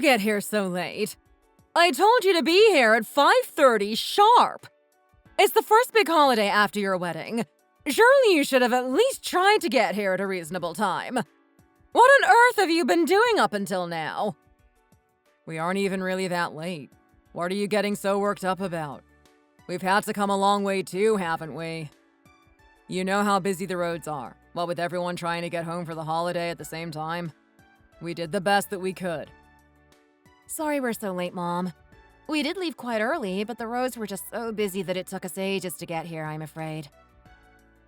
get here so late? I told you to be here at 5:30 sharp. It's the first big holiday after your wedding. Surely you should have at least tried to get here at a reasonable time. What on earth have you been doing up until now? We aren't even really that late. What are you getting so worked up about? We've had to come a long way too, haven't we? You know how busy the roads are, what with everyone trying to get home for the holiday at the same time. We did the best that we could. Sorry we're so late, Mom. We did leave quite early, but the roads were just so busy that it took us ages to get here, I'm afraid.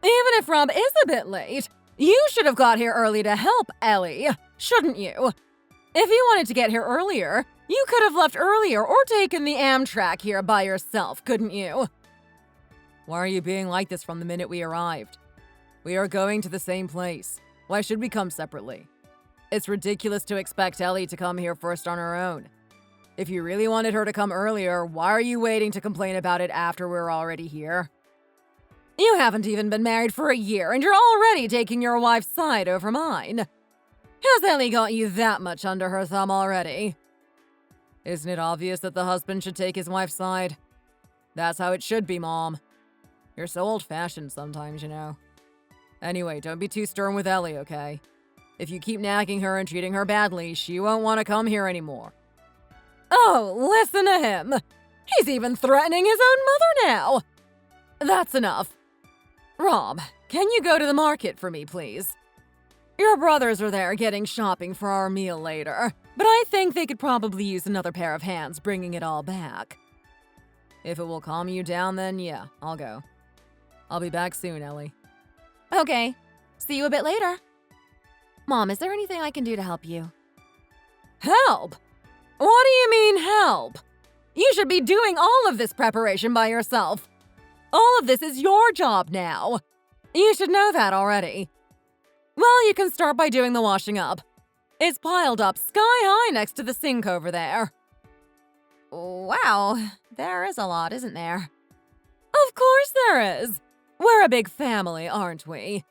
Even if Rob is a bit late, you should have got here early to help, Ellie, shouldn't you? If you wanted to get here earlier, you could have left earlier or taken the Amtrak here by yourself, couldn't you? Why are you being like this from the minute we arrived? We are going to the same place. Why should we come separately? It's ridiculous to expect Ellie to come here first on her own. If you really wanted her to come earlier, why are you waiting to complain about it after we're already here? You haven't even been married for a year, and you're already taking your wife's side over mine. Has Ellie got you that much under her thumb already? Isn't it obvious that the husband should take his wife's side? That's how it should be, Mom. You're so old-fashioned sometimes, you know. Anyway, don't be too stern with Ellie, okay? If you keep nagging her and treating her badly, she won't want to come here anymore. Oh, listen to him! He's even threatening his own mother now! That's enough. Rob, can you go to the market for me, please? Your brothers are there getting shopping for our meal later, but I think they could probably use another pair of hands bringing it all back. If it will calm you down, then yeah, I'll go. I'll be back soon, Ellie. Okay, see you a bit later. Mom, is there anything I can do to help you? Help? What do you mean, help? You should be doing all of this preparation by yourself. All of this is your job now. You should know that already. Well, you can start by doing the washing up. It's piled up sky high next to the sink over there. Wow, there is a lot, isn't there? Of course there is. We're a big family, aren't we?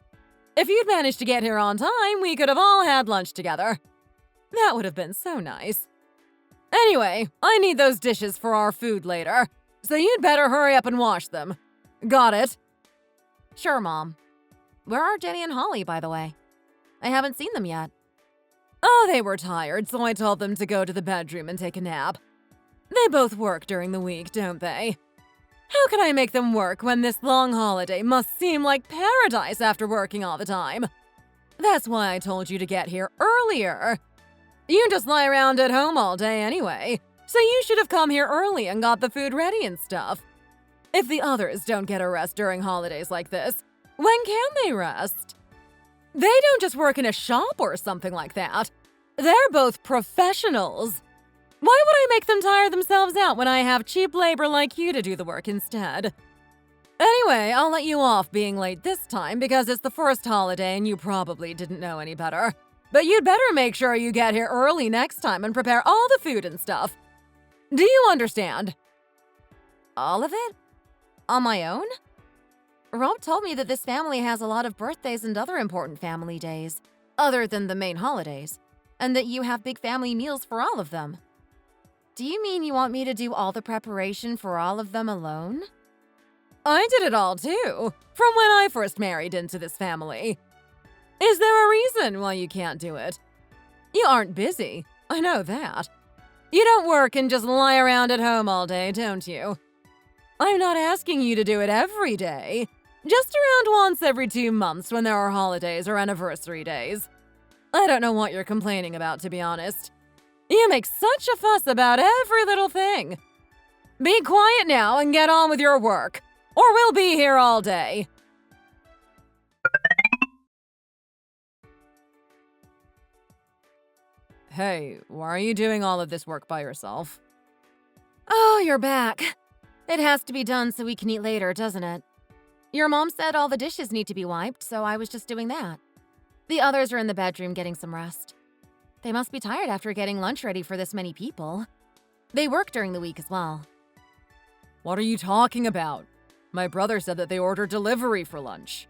If you'd managed to get here on time, we could have all had lunch together. That would have been so nice. Anyway, I need those dishes for our food later, so you'd better hurry up and wash them. Got it? Sure, Mom. Where are Jenny and Holly, by the way? I haven't seen them yet. Oh, they were tired, so I told them to go to the bedroom and take a nap. They both work during the week, don't they? How can I make them work when this long holiday must seem like paradise after working all the time? That's why I told you to get here earlier. You just lie around at home all day anyway, so you should have come here early and got the food ready and stuff. If the others don't get a rest during holidays like this, when can they rest? They don't just work in a shop or something like that. They're both professionals. Why would I make them tire themselves out when I have cheap labor like you to do the work instead? Anyway, I'll let you off being late this time because it's the first holiday and you probably didn't know any better. But you'd better make sure you get here early next time and prepare all the food and stuff. Do you understand? All of it? On my own? Rob told me that this family has a lot of birthdays and other important family days, other than the main holidays, and that you have big family meals for all of them. Do you mean you want me to do all the preparation for all of them alone? I did it all too, from when I first married into this family. Is there a reason why you can't do it? You aren't busy, I know that. You don't work and just lie around at home all day, don't you? I'm not asking you to do it every day. Just around once every 2 months when there are holidays or anniversary days. I don't know what you're complaining about, to be honest. You make such a fuss about every little thing. Be quiet now and get on with your work, or we'll be here all day. Hey, why are you doing all of this work by yourself? Oh, you're back. It has to be done so we can eat later, doesn't it? Your mom said all the dishes need to be wiped, so I was just doing that. The others are in the bedroom getting some rest. They must be tired after getting lunch ready for this many people. They work during the week as well. What are you talking about? My brother said that they ordered delivery for lunch.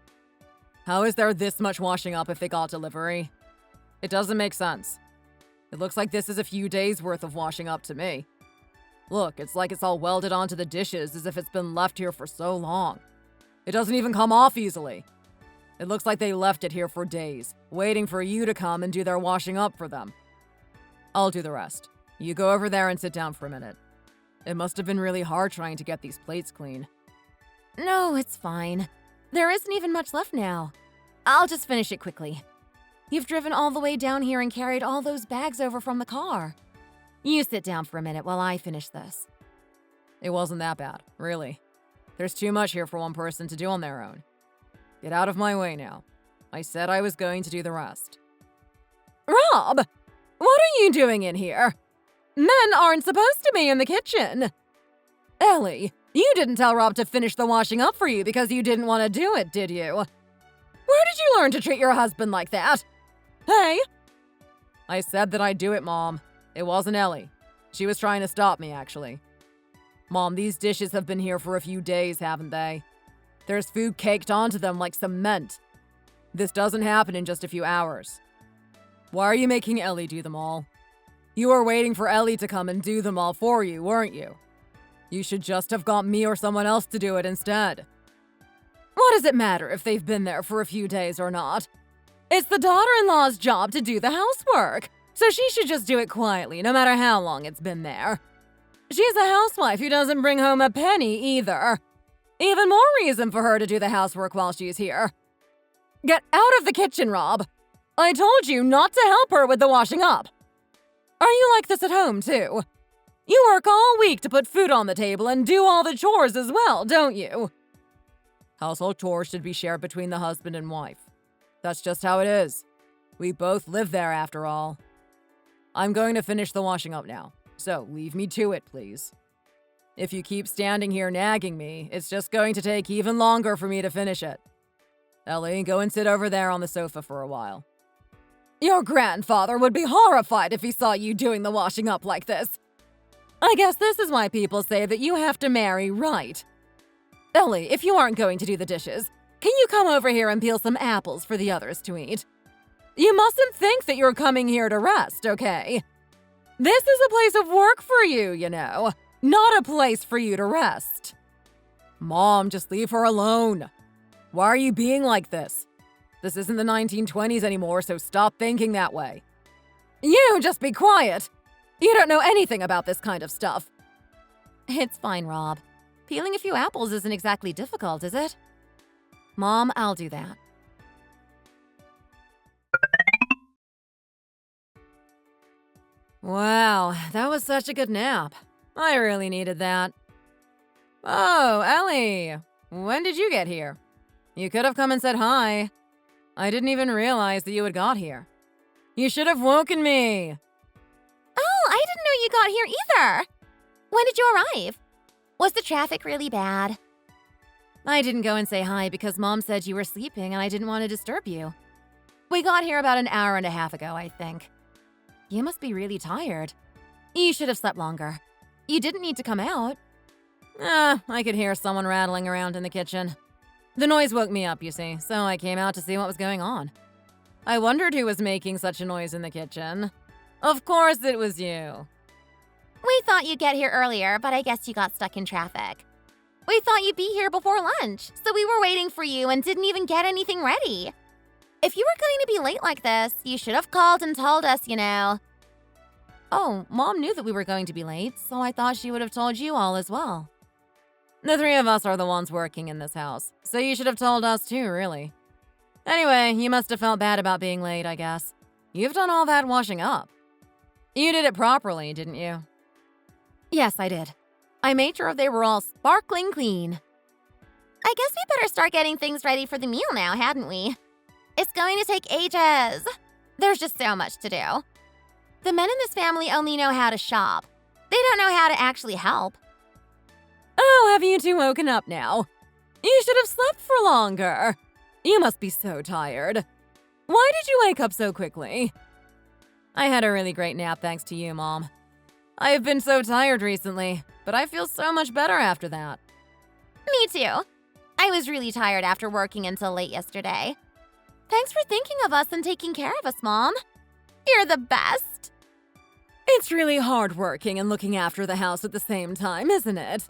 How is there this much washing up if they got delivery? It doesn't make sense. It looks like this is a few days worth of washing up to me. Look, it's like it's all welded onto the dishes as if it's been left here for so long. It doesn't even come off easily. It looks like they left it here for days, waiting for you to come and do their washing up for them. I'll do the rest. You go over there and sit down for a minute. It must have been really hard trying to get these plates clean. No, it's fine. There isn't even much left now. I'll just finish it quickly. You've driven all the way down here and carried all those bags over from the car. You sit down for a minute while I finish this. It wasn't that bad, really. There's too much here for one person to do on their own. Get out of my way now. I said I was going to do the rest. Rob! What are you doing in here? Men aren't supposed to be in the kitchen. Ellie, you didn't tell Rob to finish the washing up for you because you didn't want to do it, did you? Where did you learn to treat your husband like that? Hey? I said that I'd do it, Mom. It wasn't Ellie. She was trying to stop me, actually. Mom, these dishes have been here for a few days, haven't they? There's food caked onto them like cement. This doesn't happen in just a few hours. Why are you making Ellie do them all? You were waiting for Ellie to come and do them all for you, weren't you? You should just have got me or someone else to do it instead. What does it matter if they've been there for a few days or not? It's the daughter-in-law's job to do the housework, so she should just do it quietly, no matter how long it's been there. She's a housewife who doesn't bring home a penny either. Even more reason for her to do the housework while she's here. Get out of the kitchen, Rob. I told you not to help her with the washing up. Are you like this at home, too? You work all week to put food on the table and do all the chores as well, don't you? Household chores should be shared between the husband and wife. That's just how it is. We both live there after all. I'm going to finish the washing up now, so leave me to it, please. If you keep standing here nagging me, it's just going to take even longer for me to finish it. Ellie, go and sit over there on the sofa for a while. Your grandfather would be horrified if he saw you doing the washing up like this. I guess this is why people say that you have to marry right. Ellie, if you aren't going to do the dishes, can you come over here and peel some apples for the others to eat? You mustn't think that you're coming here to rest, okay? This is a place of work for you, you know, not a place for you to rest. Mom, just leave her alone. Why are you being like this? This isn't the 1920s anymore, so stop thinking that way. You just be quiet. You don't know anything about this kind of stuff. It's fine, Rob. Peeling a few apples isn't exactly difficult, is it? Mom, I'll do that. Wow, that was such a good nap. I really needed that. Oh, Ellie, when did you get here? You could have come and said hi. I didn't even realize that you had got here. You should have woken me. Oh, I didn't know you got here either. When did you arrive? Was the traffic really bad? I didn't go and say hi because Mom said you were sleeping and I didn't want to disturb you. We got here about an hour and a half ago, I think. You must be really tired. You should have slept longer. You didn't need to come out. I could hear someone rattling around in the kitchen. The noise woke me up, you see, so I came out to see what was going on. I wondered who was making such a noise in the kitchen. Of course it was you. We thought you'd get here earlier, but I guess you got stuck in traffic. We thought you'd be here before lunch, so we were waiting for you and didn't even get anything ready. If you were going to be late like this, you should have called and told us, you know. Oh, Mom knew that we were going to be late, so I thought she would have told you all as well. The three of us are the ones working in this house, so you should have told us too, really. Anyway, you must have felt bad about being late, I guess. You've done all that washing up. You did it properly, didn't you? Yes, I did. I made sure they were all sparkling clean. I guess we better start getting things ready for the meal now, hadn't we? It's going to take ages. There's just so much to do. The men in this family only know how to shop. They don't know how to actually help. Oh, have you two woken up now? You should have slept for longer. You must be so tired. Why did you wake up so quickly? I had a really great nap thanks to you, Mom. I have been so tired recently, but I feel so much better after that. Me too. I was really tired after working until late yesterday. Thanks for thinking of us and taking care of us, Mom. You're the best. It's really hard working and looking after the house at the same time, isn't it?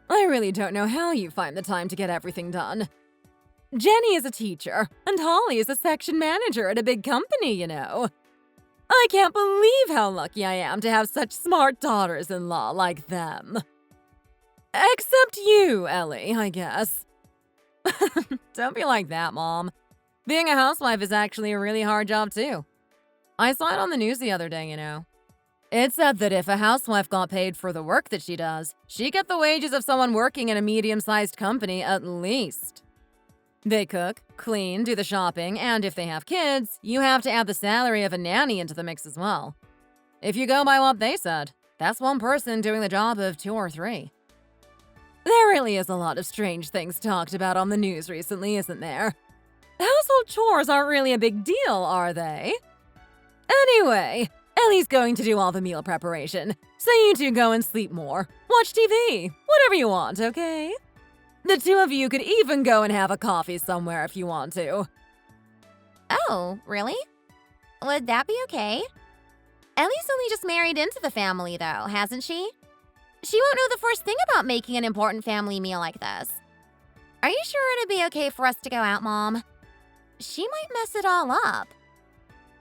I really don't know how you find the time to get everything done. Jenny is a teacher, and Holly is a section manager at a big company, you know. I can't believe how lucky I am to have such smart daughters-in-law like them. Except you, Ellie, I guess. Don't be like that, Mom. Being a housewife is actually a really hard job, too. I saw it on the news the other day, you know. It said that if a housewife got paid for the work that she does, she'd get the wages of someone working in a medium-sized company at least. They cook, clean, do the shopping, and if they have kids, you have to add the salary of a nanny into the mix as well. If you go by what they said, that's one person doing the job of 2 or 3. There really is a lot of strange things talked about on the news recently, isn't there? Household chores aren't really a big deal, are they? Anyway, Ellie's going to do all the meal preparation, so you two go and sleep more. Watch TV, whatever you want, okay? The 2 of you could even go and have a coffee somewhere if you want to. Oh, really? Would that be okay? Ellie's only just married into the family, though, hasn't she? She won't know the first thing about making an important family meal like this. Are you sure it'd be okay for us to go out, Mom? She might mess it all up.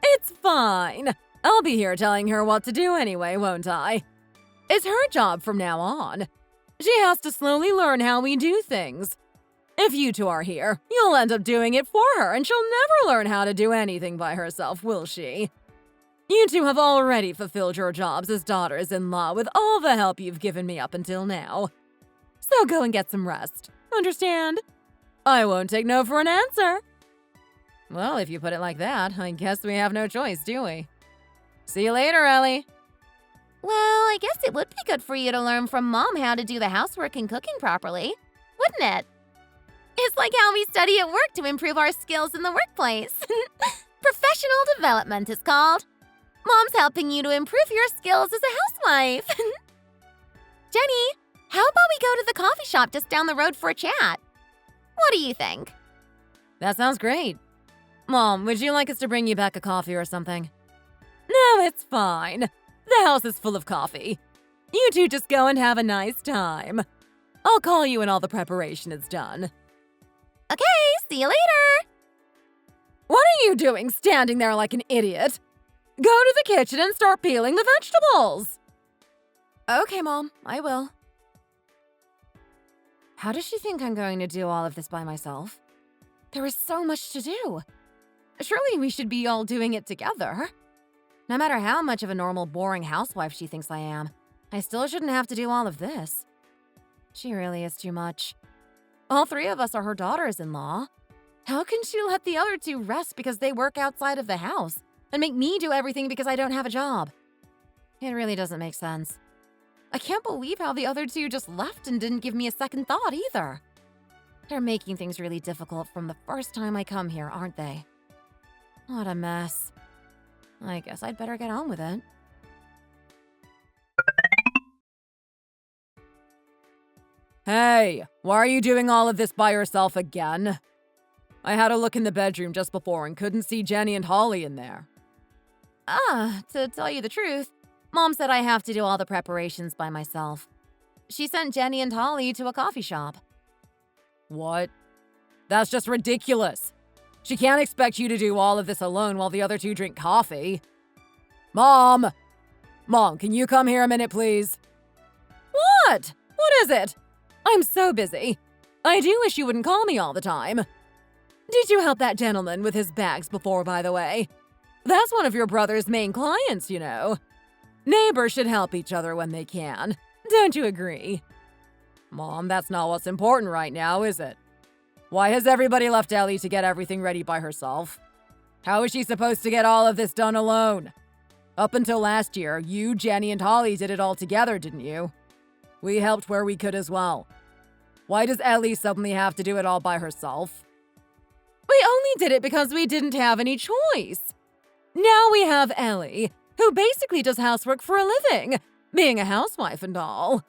It's fine. I'll be here telling her what to do anyway, won't I? It's her job from now on. She has to slowly learn how we do things. If you two are here, you'll end up doing it for her, and she'll never learn how to do anything by herself, will she? You two have already fulfilled your jobs as daughters-in-law with all the help you've given me up until now. So go and get some rest. Understand? I won't take no for an answer. Well, if you put it like that, I guess we have no choice, do we? See you later, Ellie. Well, I guess it would be good for you to learn from Mom how to do the housework and cooking properly, wouldn't it? It's like how we study at work to improve our skills in the workplace. Professional development is called. Mom's helping you to improve your skills as a housewife. Jenny, how about we go to the coffee shop just down the road for a chat? What do you think? That sounds great. Mom, would you like us to bring you back a coffee or something? No, it's fine. The house is full of coffee. You two just go and have a nice time. I'll call you when all the preparation is done. Okay, see you later. What are you doing standing there like an idiot? Go to the kitchen and start peeling the vegetables. Okay, Mom, I will. How does she think I'm going to do all of this by myself? There is so much to do. Surely we should be all doing it together. No matter how much of a normal, boring housewife she thinks I am, I still shouldn't have to do all of this. She really is too much. All 3 of us are her daughters-in-law. How can she let the other 2 rest because they work outside of the house and make me do everything because I don't have a job? It really doesn't make sense. I can't believe how the other 2 just left and didn't give me a second thought either. They're making things really difficult from the first time I come here, aren't they? What a mess. I guess I'd better get on with it. Hey, why are you doing all of this by yourself again? I had a look in the bedroom just before and couldn't see Jenny and Holly in there. To tell you the truth, Mom said I have to do all the preparations by myself. She sent Jenny and Holly to a coffee shop. What? That's just ridiculous. She can't expect you to do all of this alone while the other 2 drink coffee. Mom! Mom, can you come here a minute, please? What? What is it? I'm so busy. I do wish you wouldn't call me all the time. Did you help that gentleman with his bags before, by the way? That's one of your brother's main clients, you know. Neighbors should help each other when they can. Don't you agree? Mom, that's not what's important right now, is it? Why has everybody left Ellie to get everything ready by herself? How is she supposed to get all of this done alone? Up until last year, you, Jenny, and Holly did it all together, didn't you? We helped where we could as well. Why does Ellie suddenly have to do it all by herself? We only did it because we didn't have any choice. Now we have Ellie, who basically does housework for a living, being a housewife and all.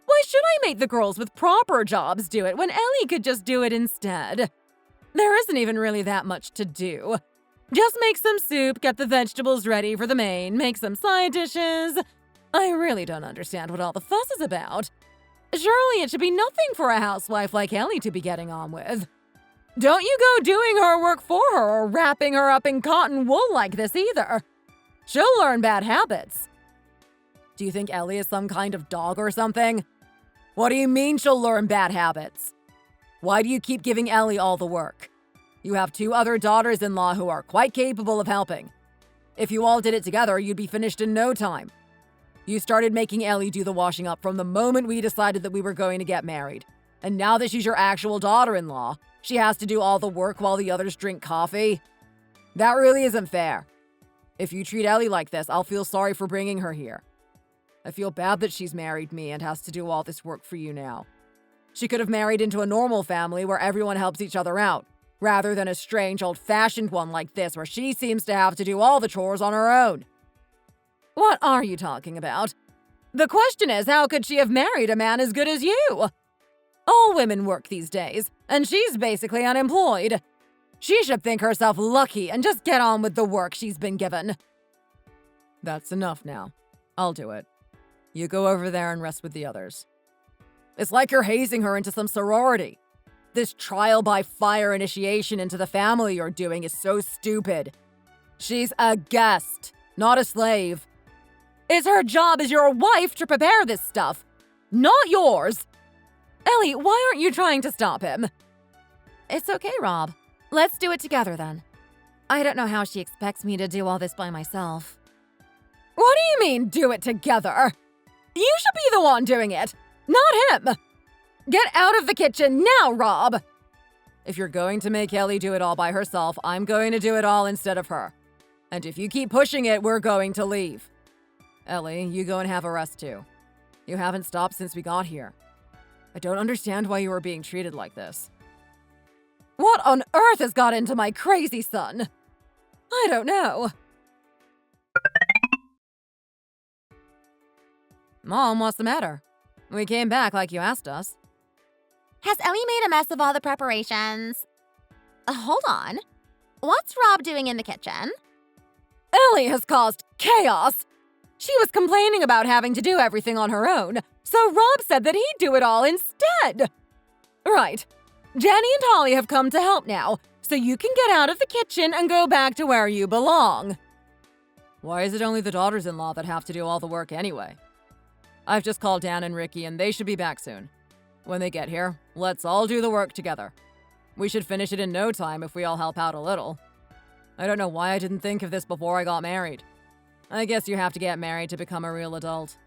Why should I make the girls with proper jobs do it when Ellie could just do it instead? There isn't even really that much to do. Just make some soup, get the vegetables ready for the main, make some side dishes. I really don't understand what all the fuss is about. Surely it should be nothing for a housewife like Ellie to be getting on with. Don't you go doing her work for her or wrapping her up in cotton wool like this either. She'll learn bad habits. Do you think Ellie is some kind of dog or something? What do you mean she'll learn bad habits? Why do you keep giving Ellie all the work? You have 2 other daughters-in-law who are quite capable of helping. If you all did it together, you'd be finished in no time. You started making Ellie do the washing up from the moment we decided that we were going to get married. And now that she's your actual daughter-in-law, she has to do all the work while the others drink coffee? That really isn't fair. If you treat Ellie like this, I'll feel sorry for bringing her here. I feel bad that she's married me and has to do all this work for you now. She could have married into a normal family where everyone helps each other out, rather than a strange, old-fashioned one like this where she seems to have to do all the chores on her own. What are you talking about? The question is, how could she have married a man as good as you? All women work these days, and she's basically unemployed. She should think herself lucky and just get on with the work she's been given. That's enough now. I'll do it. You go over there and rest with the others. It's like you're hazing her into some sorority. This trial by fire initiation into the family you're doing is so stupid. She's a guest, not a slave. It's her job as your wife to prepare this stuff, not yours. Ellie, why aren't you trying to stop him? It's okay, Rob. Let's do it together then. I don't know how she expects me to do all this by myself. What do you mean, do it together? You should be the one doing it, not him. Get out of the kitchen now, Rob. If you're going to make Ellie do it all by herself, I'm going to do it all instead of her. And if you keep pushing it, we're going to leave. Ellie, you go and have a rest too. You haven't stopped since we got here. I don't understand why you are being treated like this. What on earth has got into my crazy son? I don't know. Mom, what's the matter? We came back like you asked us. Has Ellie made a mess of all the preparations? Hold on. What's Rob doing in the kitchen? Ellie has caused chaos. She was complaining about having to do everything on her own, so Rob said that he'd do it all instead. Right. Jenny and Holly have come to help now, so you can get out of the kitchen and go back to where you belong. Why is it only the daughters-in-law that have to do all the work anyway? I've just called Dan and Ricky and they should be back soon. When they get here, let's all do the work together. We should finish it in no time if we all help out a little. I don't know why I didn't think of this before I got married. I guess you have to get married to become a real adult.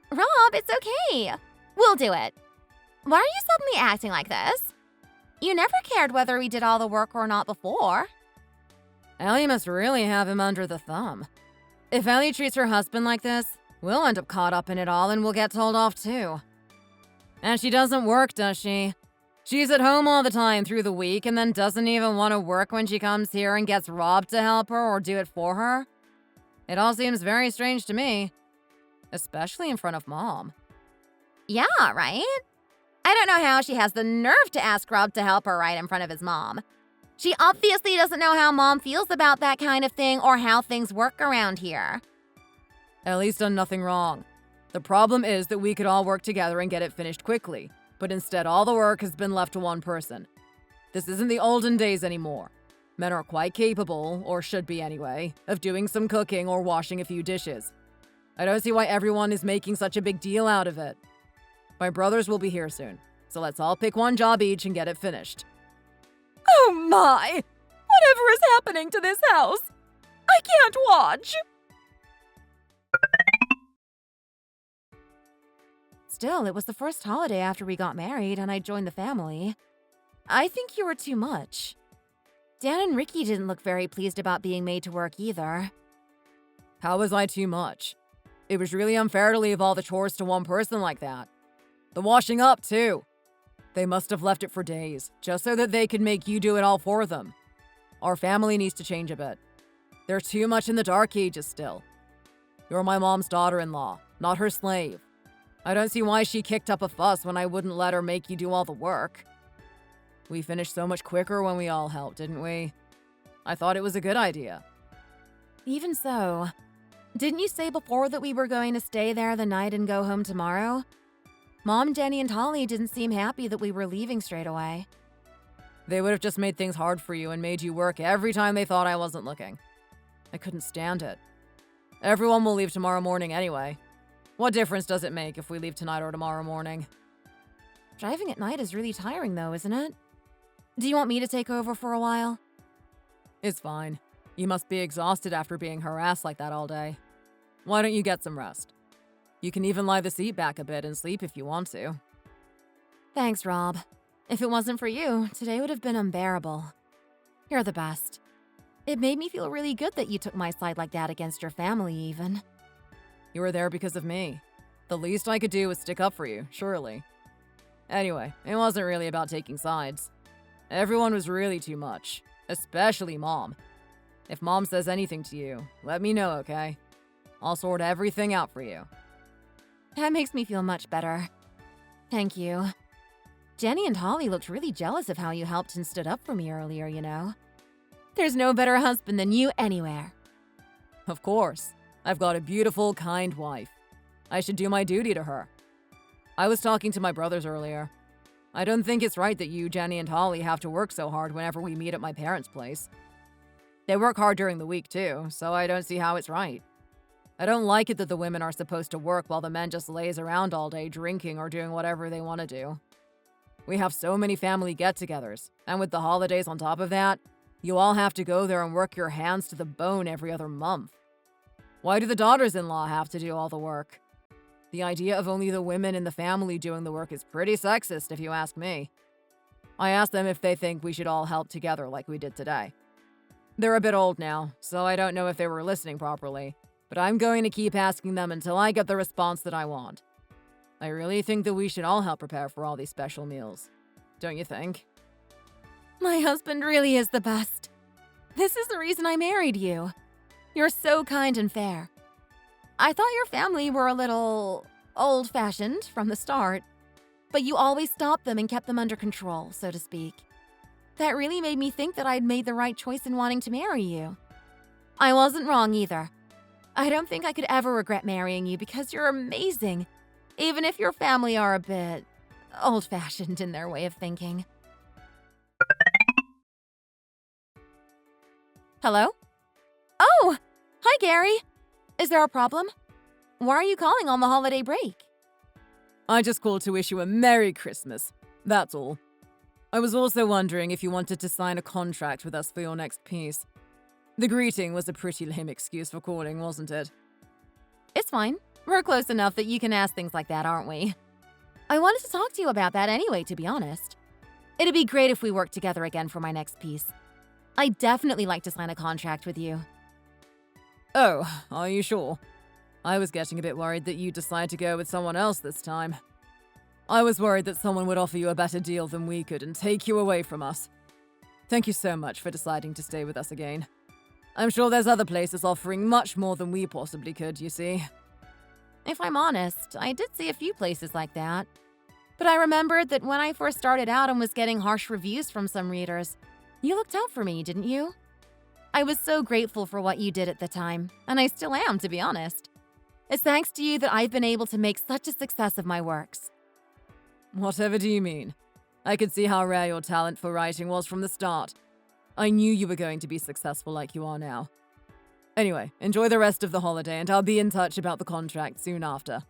Rob, it's okay. We'll do it. Why are you suddenly acting like this? You never cared whether we did all the work or not before. Ellie must really have him under the thumb. If Ellie treats her husband like this, we'll end up caught up in it all and we'll get told off too. And she doesn't work, does she? She's at home all the time through the week and then doesn't even want to work when she comes here and gets Rob to help her or do it for her? It all seems very strange to me. Especially in front of Mom. Yeah, right? I don't know how she has the nerve to ask Rob to help her right in front of his mom. She obviously doesn't know how Mom feels about that kind of thing or how things work around here. Ellie's done nothing wrong. The problem is that we could all work together and get it finished quickly, but instead all the work has been left to one person. This isn't the olden days anymore. Men are quite capable, or should be anyway, of doing some cooking or washing a few dishes. I don't see why everyone is making such a big deal out of it. My brothers will be here soon, so let's all pick one job each and get it finished. Oh my! Whatever is happening to this house? I can't watch! Still, it was the first holiday after we got married and I joined the family. I think you were too much. Dan and Ricky didn't look very pleased about being made to work either. How was I too much? It was really unfair to leave all the chores to one person like that. The washing up, too. They must have left it for days, just so that they could make you do it all for them. Our family needs to change a bit. They're too much in the dark ages still. You're my mom's daughter-in-law, not her slave. I don't see why she kicked up a fuss when I wouldn't let her make you do all the work. We finished so much quicker when we all helped, didn't we? I thought it was a good idea. Even so, didn't you say before that we were going to stay there the night and go home tomorrow? Mom, Jenny, and Holly didn't seem happy that we were leaving straight away. They would have just made things hard for you and made you work every time they thought I wasn't looking. I couldn't stand it. Everyone will leave tomorrow morning anyway. What difference does it make if we leave tonight or tomorrow morning? Driving at night is really tiring though, isn't it? Do you want me to take over for a while? It's fine. You must be exhausted after being harassed like that all day. Why don't you get some rest? You can even lie the seat back a bit and sleep if you want to. Thanks, Rob. If it wasn't for you, today would have been unbearable. You're the best. It made me feel really good that you took my side like that against your family, even. You were there because of me. The least I could do was stick up for you, surely. Anyway, it wasn't really about taking sides. Everyone was really too much, especially Mom. If Mom says anything to you, let me know, okay? I'll sort everything out for you. That makes me feel much better. Thank you. Jenny and Holly looked really jealous of how you helped and stood up for me earlier, you know. There's no better husband than you anywhere. Of course. I've got a beautiful, kind wife. I should do my duty to her. I was talking to my brothers earlier. I don't think it's right that you, Jenny, and Holly have to work so hard whenever we meet at my parents' place. They work hard during the week, too, so I don't see how it's right. I don't like it that the women are supposed to work while the men just laze around all day drinking or doing whatever they want to do. We have so many family get-togethers, and with the holidays on top of that, you all have to go there and work your hands to the bone every other month. Why do the daughters-in-law have to do all the work? The idea of only the women in the family doing the work is pretty sexist, if you ask me. I asked them if they think we should all help together like we did today. They're a bit old now, so I don't know if they were listening properly, but I'm going to keep asking them until I get the response that I want. I really think that we should all help prepare for all these special meals. Don't you think? My husband really is the best. This is the reason I married you. You're so kind and fair. I thought your family were a little old-fashioned from the start, but you always stopped them and kept them under control, so to speak. That really made me think that I'd made the right choice in wanting to marry you. I wasn't wrong either. I don't think I could ever regret marrying you because you're amazing, even if your family are a bit old-fashioned in their way of thinking. Hello? Oh! Hi, Gary! Is there a problem? Why are you calling on the holiday break? I just called to wish you a Merry Christmas. That's all. I was also wondering if you wanted to sign a contract with us for your next piece. The greeting was a pretty lame excuse for calling, wasn't it? It's fine. We're close enough that you can ask things like that, aren't we? I wanted to talk to you about that anyway, to be honest. It'd be great if we worked together again for my next piece. I'd definitely like to sign a contract with you. Oh, are you sure? I was getting a bit worried that you'd decide to go with someone else this time. I was worried that someone would offer you a better deal than we could and take you away from us. Thank you so much for deciding to stay with us again. I'm sure there's other places offering much more than we possibly could, you see. If I'm honest, I did see a few places like that. But I remembered that when I first started out and was getting harsh reviews from some readers, you looked out for me, didn't you? I was so grateful for what you did at the time, and I still am, to be honest. It's thanks to you that I've been able to make such a success of my works. Whatever do you mean? I could see how rare your talent for writing was from the start. I knew you were going to be successful like you are now. Anyway, enjoy the rest of the holiday, and I'll be in touch about the contract soon after.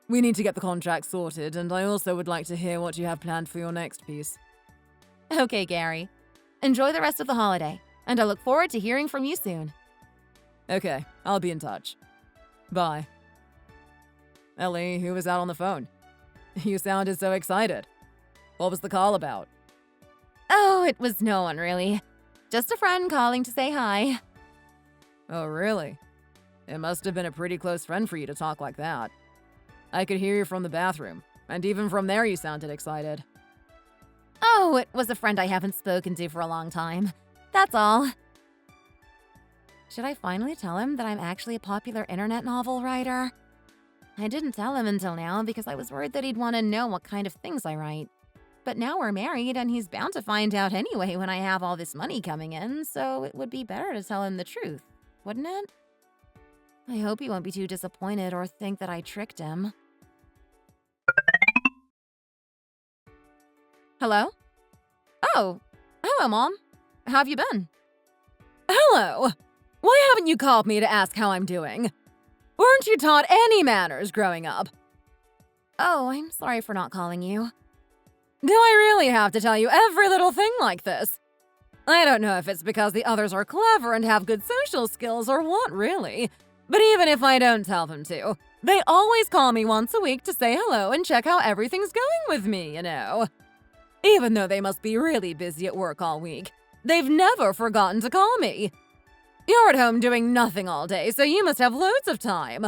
We need to get the contract sorted, and I also would like to hear what you have planned for your next piece. Okay, Gary. Enjoy the rest of the holiday, and I look forward to hearing from you soon. Okay, I'll be in touch. Bye. Ellie, who was out on the phone? You sounded so excited. What was the call about? Oh, it was no one, really. Just a friend calling to say hi. Oh, really? It must have been a pretty close friend for you to talk like that. I could hear you from the bathroom, and even from there you sounded excited. Oh, it was a friend I haven't spoken to for a long time. That's all. Should I finally tell him that I'm actually a popular internet novel writer? I didn't tell him until now because I was worried that he'd want to know what kind of things I write. But now we're married and he's bound to find out anyway when I have all this money coming in, so it would be better to tell him the truth, wouldn't it? I hope he won't be too disappointed or think that I tricked him. Hello? Oh, hello, Mom. How have you been? Hello. Why haven't you called me to ask how I'm doing? Weren't you taught any manners growing up? Oh, I'm sorry for not calling you. Do I really have to tell you every little thing like this? I don't know if it's because the others are clever and have good social skills or what, really. But even if I don't tell them to, they always call me once a week to say hello and check how everything's going with me, you know. Even though they must be really busy at work all week, they've never forgotten to call me. You're at home doing nothing all day, so you must have loads of time.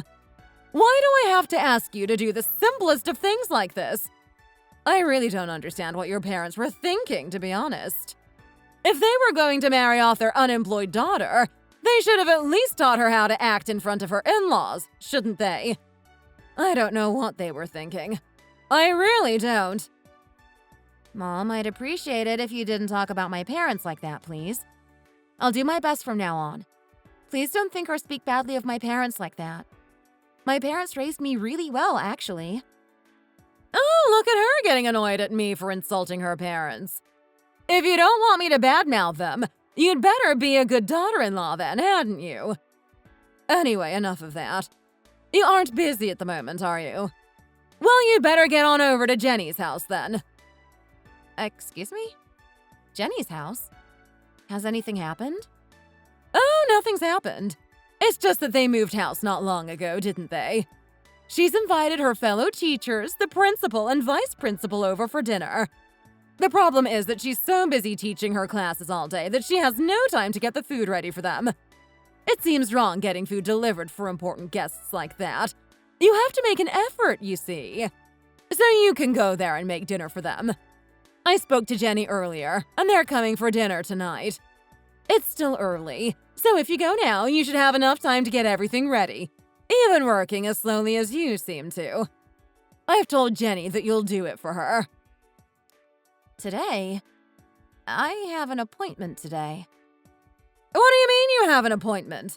Why do I have to ask you to do the simplest of things like this? I really don't understand what your parents were thinking, to be honest. If they were going to marry off their unemployed daughter, they should have at least taught her how to act in front of her in-laws, shouldn't they? I don't know what they were thinking. I really don't. Mom, I'd appreciate it if you didn't talk about my parents like that, please. I'll do my best from now on. Please don't think or speak badly of my parents like that. My parents raised me really well, actually. Oh, look at her getting annoyed at me for insulting her parents. If you don't want me to badmouth them, you'd better be a good daughter-in-law then, hadn't you? Anyway, enough of that. You aren't busy at the moment, are you? Well, you'd better get on over to Jenny's house then. Excuse me? Jenny's house? Has anything happened? Oh, nothing's happened. It's just that they moved house not long ago, didn't they? She's invited her fellow teachers, the principal and vice principal over for dinner. The problem is that she's so busy teaching her classes all day that she has no time to get the food ready for them. It seems wrong getting food delivered for important guests like that. You have to make an effort, you see. So you can go there and make dinner for them. I spoke to Jenny earlier, and they're coming for dinner tonight. It's still early, so if you go now, you should have enough time to get everything ready, even working as slowly as you seem to. I've told Jenny that you'll do it for her. Today? I have an appointment today. What do you mean you have an appointment?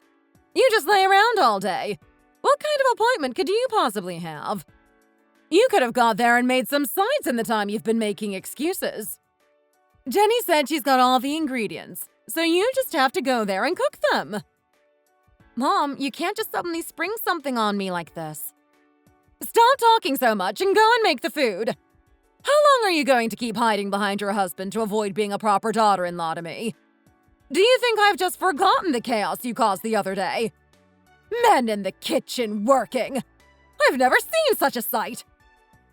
You just lay around all day. What kind of appointment could you possibly have? You could have got there and made some sides in the time you've been making excuses. Jenny said she's got all the ingredients, so you just have to go there and cook them. Mom, you can't just suddenly spring something on me like this. Stop talking so much and go and make the food. How long are you going to keep hiding behind your husband to avoid being a proper daughter-in-law to me? Do you think I've just forgotten the chaos you caused the other day? Men in the kitchen working. I've never seen such a sight.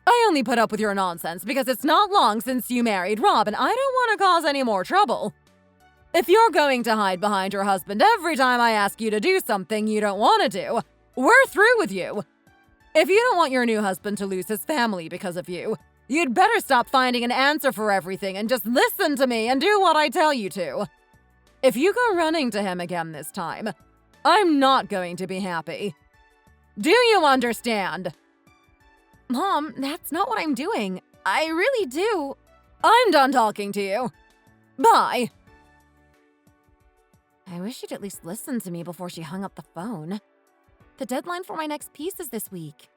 I only put up with your nonsense because it's not long since you married Rob and I don't want to cause any more trouble. If you're going to hide behind your husband every time I ask you to do something you don't want to do, we're through with you. If you don't want your new husband to lose his family because of you, you'd better stop finding an answer for everything and just listen to me and do what I tell you to. If you go running to him again this time, I'm not going to be happy. Do you understand? Mom, that's not what I'm doing. I really do. I'm done talking to you. Bye. I wish she'd at least listen to me before she hung up the phone. The deadline for my next piece is this week.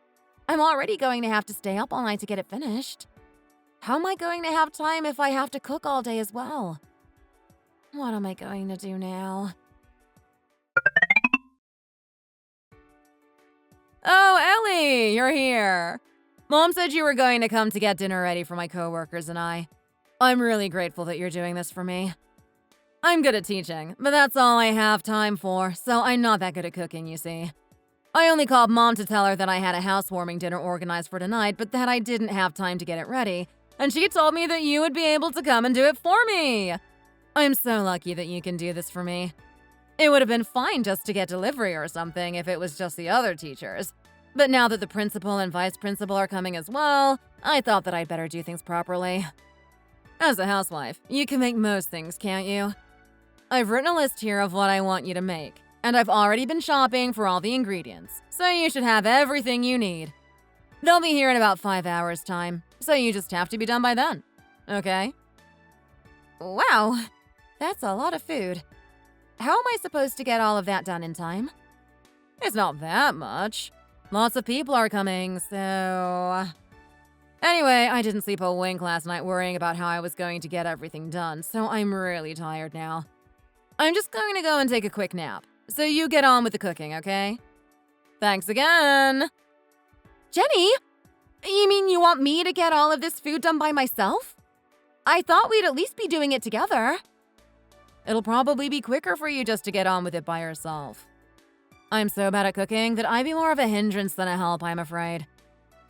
I'm already going to have to stay up all night to get it finished. How am I going to have time if I have to cook all day as well? What am I going to do now? Oh, Ellie, you're here. Mom said you were going to come to get dinner ready for my coworkers and I. I'm really grateful that you're doing this for me. I'm good at teaching, but that's all I have time for, so I'm not that good at cooking, you see. I only called Mom to tell her that I had a housewarming dinner organized for tonight, but that I didn't have time to get it ready, and she told me that you would be able to come and do it for me. I'm so lucky that you can do this for me. It would have been fine just to get delivery or something if it was just the other teachers. But now that the principal and vice principal are coming as well, I thought that I'd better do things properly. As a housewife, you can make most things, can't you? I've written a list here of what I want you to make, and I've already been shopping for all the ingredients, so you should have everything you need. They'll be here in about 5 hours' time, so you just have to be done by then. Okay? Wow, that's a lot of food. How am I supposed to get all of that done in time? It's not that much. Lots of people are coming, so... Anyway, I didn't sleep a wink last night worrying about how I was going to get everything done, so I'm really tired now. I'm just going to go and take a quick nap, so you get on with the cooking, okay? Thanks again! Jenny! You mean you want me to get all of this food done by myself? I thought we'd at least be doing it together. It'll probably be quicker for you just to get on with it by yourself. I'm so bad at cooking that I'd be more of a hindrance than a help, I'm afraid.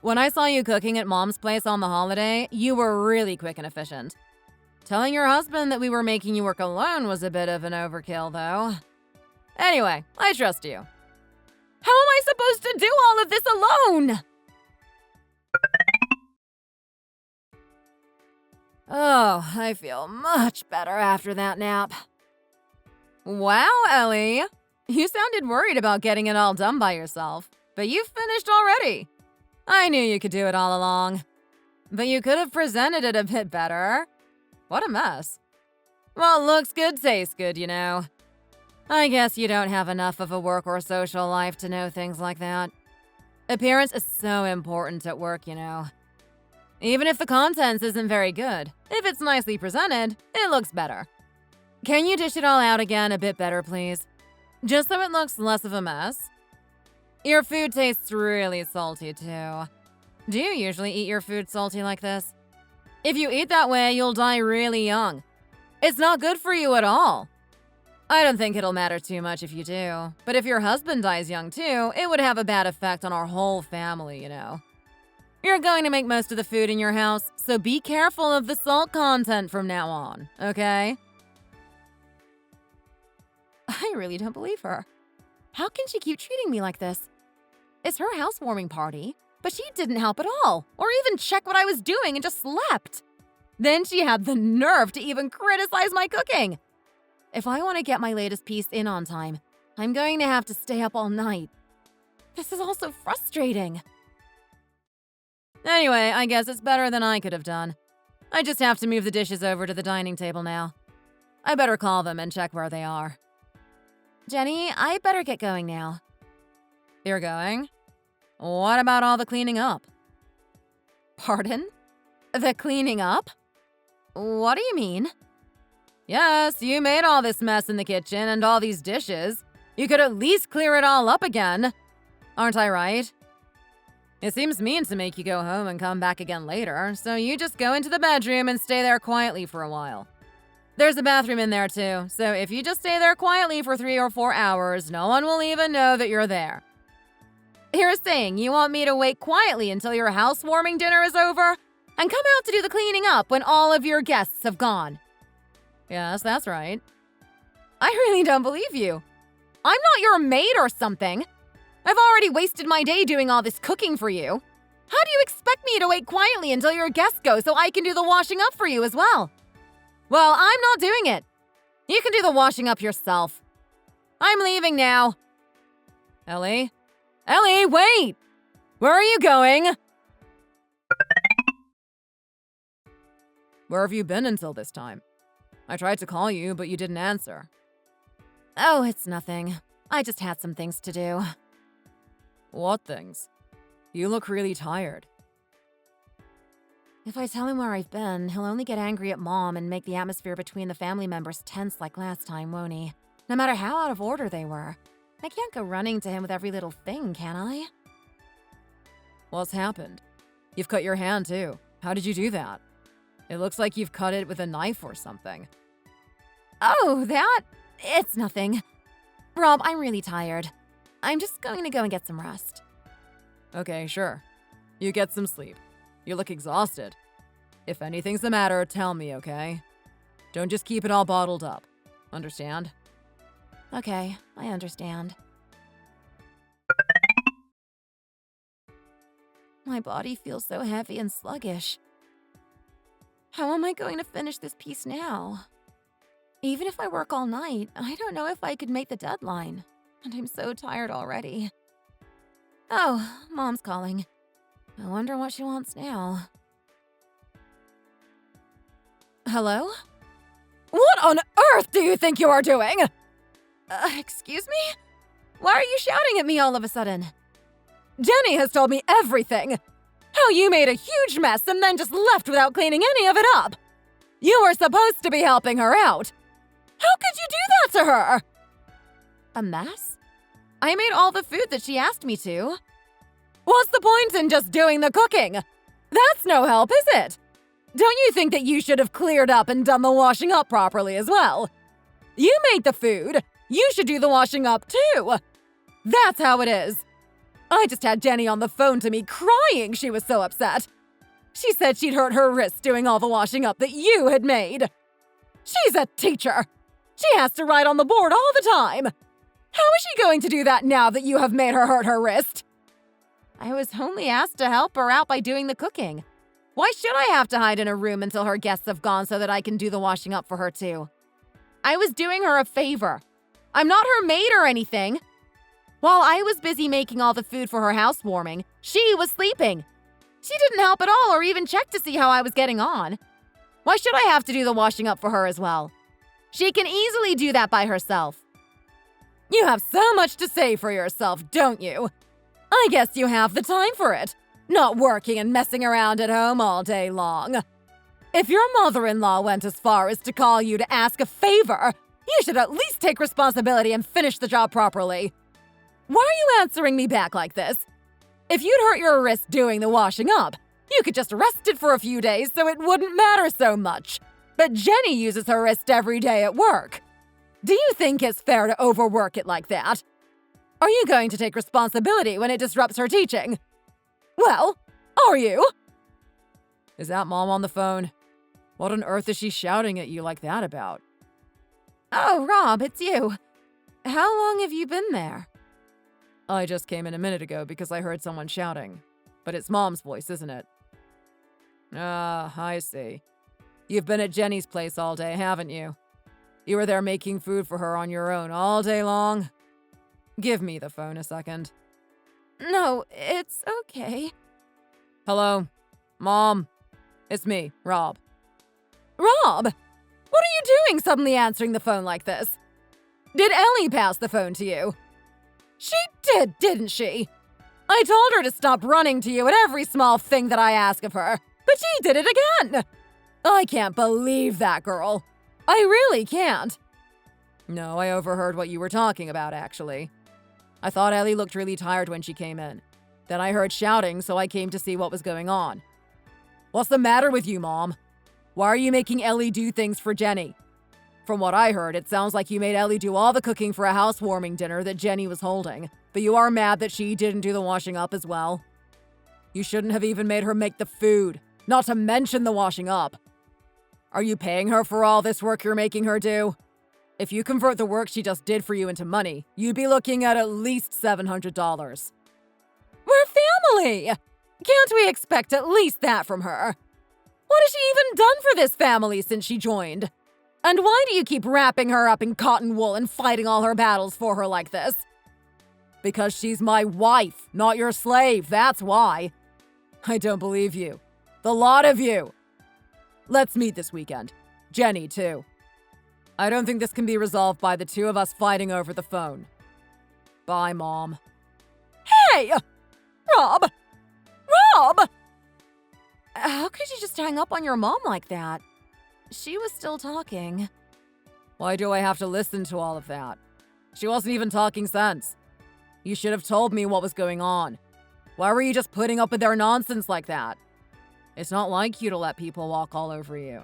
When I saw you cooking at Mom's place on the holiday, you were really quick and efficient. Telling your husband that we were making you work alone was a bit of an overkill, though. Anyway, I trust you. How am I supposed to do all of this alone? Oh, I feel much better after that nap. Wow, Ellie. You sounded worried about getting it all done by yourself, but you've finished already. I knew you could do it all along. But you could have presented it a bit better. What a mess. Well, looks good, tastes good, you know. I guess you don't have enough of a work or social life to know things like that. Appearance is so important at work, you know. Even if the contents isn't very good, if it's nicely presented, it looks better. Can you dish it all out again a bit better, please? Just so it looks less of a mess. Your food tastes really salty, too. Do you usually eat your food salty like this? If you eat that way, you'll die really young. It's not good for you at all. I don't think it'll matter too much if you do, but if your husband dies young, too, it would have a bad effect on our whole family, you know. You're going to make most of the food in your house, so be careful of the salt content from now on, okay? I really don't believe her. How can she keep treating me like this? It's her housewarming party, but she didn't help at all, or even check what I was doing and just slept. Then she had the nerve to even criticize my cooking. If I want to get my latest piece in on time, I'm going to have to stay up all night. This is all so frustrating. Anyway, I guess it's better than I could have done. I just have to move the dishes over to the dining table now. I better call them and check where they are. Jenny, I better get going now. You're going? What about all the cleaning up? Pardon? The cleaning up? What do you mean? Yes, you made all this mess in the kitchen and all these dishes. You could at least clear it all up again. Aren't I right? It seems mean to make you go home and come back again later, so you just go into the bedroom and stay there quietly for a while. There's a bathroom in there too, so if you just stay there quietly for 3 or 4 hours, no one will even know that you're there. You're saying you want me to wait quietly until your housewarming dinner is over and come out to do the cleaning up when all of your guests have gone? Yes, that's right. I really don't believe you. I'm not your maid or something. I've already wasted my day doing all this cooking for you. How do you expect me to wait quietly until your guests go so I can do the washing up for you as well? Well, I'm not doing it. You can do the washing up yourself. I'm leaving now. Ellie? Ellie, wait! Where are you going? Where have you been until this time? I tried to call you, but you didn't answer. Oh, it's nothing. I just had some things to do. What things? You look really tired. If I tell him where I've been, he'll only get angry at Mom and make the atmosphere between the family members tense like last time, won't he? No matter how out of order they were. I can't go running to him with every little thing, can I? What's happened? You've cut your hand, too. How did you do that? It looks like you've cut it with a knife or something. Oh, that? It's nothing. Rob, I'm really tired. I'm just going to go and get some rest. Okay, sure. You get some sleep. You look exhausted. If anything's the matter, tell me, okay? Don't just keep it all bottled up. Understand? Okay, I understand. My body feels so heavy and sluggish. How am I going to finish this piece now? Even if I work all night, I don't know if I could make the deadline. And I'm so tired already. Oh, Mom's calling. I wonder what she wants now. Hello? What on earth do you think you are doing? Excuse me? Why are you shouting at me all of a sudden? Jenny has told me everything. How you made a huge mess and then just left without cleaning any of it up. You were supposed to be helping her out. How could you do that to her? A mess? I made all the food that she asked me to. What's the point in just doing the cooking? That's no help, is it? Don't you think that you should have cleared up and done the washing up properly as well? You made the food. You should do the washing up too. That's how it is. I just had Jenny on the phone to me crying she was so upset. She said she'd hurt her wrist doing all the washing up that you had made. She's a teacher. She has to write on the board all the time. How is she going to do that now that you have made her hurt her wrist? I was only asked to help her out by doing the cooking. Why should I have to hide in a room until her guests have gone so that I can do the washing up for her too? I was doing her a favor. I'm not her maid or anything. While I was busy making all the food for her housewarming, she was sleeping. She didn't help at all or even check to see how I was getting on. Why should I have to do the washing up for her as well? She can easily do that by herself. You have so much to say for yourself, don't you? I guess you have the time for it, not working and messing around at home all day long. If your mother-in-law went as far as to call you to ask a favor, you should at least take responsibility and finish the job properly. Why are you answering me back like this? If you'd hurt your wrist doing the washing up, you could just rest it for a few days so it wouldn't matter so much. But Jenny uses her wrist every day at work. Do you think it's fair to overwork it like that? Are you going to take responsibility when it disrupts her teaching? Well, are you? Is that Mom on the phone? What on earth is she shouting at you like that about? Oh, Rob, it's you. How long have you been there? I just came in a minute ago because I heard someone shouting. But it's Mom's voice, isn't it? Ah, I see. You've been at Jenny's place all day, haven't you? You were there making food for her on your own all day long? Give me the phone a second. No, it's okay. Hello? Mom? It's me, Rob. Rob? What are you doing suddenly answering the phone like this? Did Ellie pass the phone to you? She did, didn't she? I told her to stop running to you at every small thing that I ask of her, but she did it again. I can't believe that girl. I really can't. No, I overheard what you were talking about, actually. I thought Ellie looked really tired when she came in. Then I heard shouting, so I came to see what was going on. What's the matter with you, Mom? Why are you making Ellie do things for Jenny? From what I heard, it sounds like you made Ellie do all the cooking for a housewarming dinner that Jenny was holding, but you are mad that she didn't do the washing up as well. You shouldn't have even made her make the food, not to mention the washing up. Are you paying her for all this work you're making her do? If you convert the work she just did for you into money, you'd be looking at least $700. We're family! Can't we expect at least that from her? What has she even done for this family since she joined? And why do you keep wrapping her up in cotton wool and fighting all her battles for her like this? Because she's my wife, not your slave, that's why. I don't believe you. The lot of you. Let's meet this weekend. Jenny, too. I don't think this can be resolved by the two of us fighting over the phone. Bye, Mom. Hey! Rob! Rob! How could you just hang up on your mom like that? She was still talking. Why do I have to listen to all of that? She wasn't even talking sense. You should have told me what was going on. Why were you just putting up with their nonsense like that? It's not like you to let people walk all over you.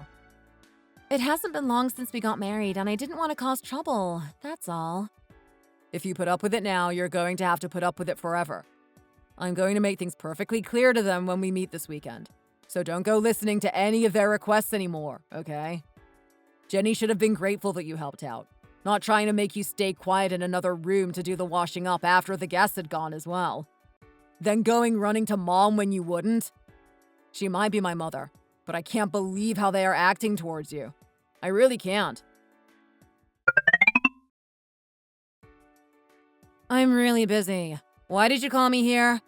It hasn't been long since we got married, and I didn't want to cause trouble, that's all. If you put up with it now, you're going to have to put up with it forever. I'm going to make things perfectly clear to them when we meet this weekend. So don't go listening to any of their requests anymore, okay? Jenny should have been grateful that you helped out, not trying to make you stay quiet in another room to do the washing up after the guests had gone as well. Then going running to Mom when you wouldn't. She might be my mother, but I can't believe how they are acting towards you. I really can't. I'm really busy. Why did you call me here?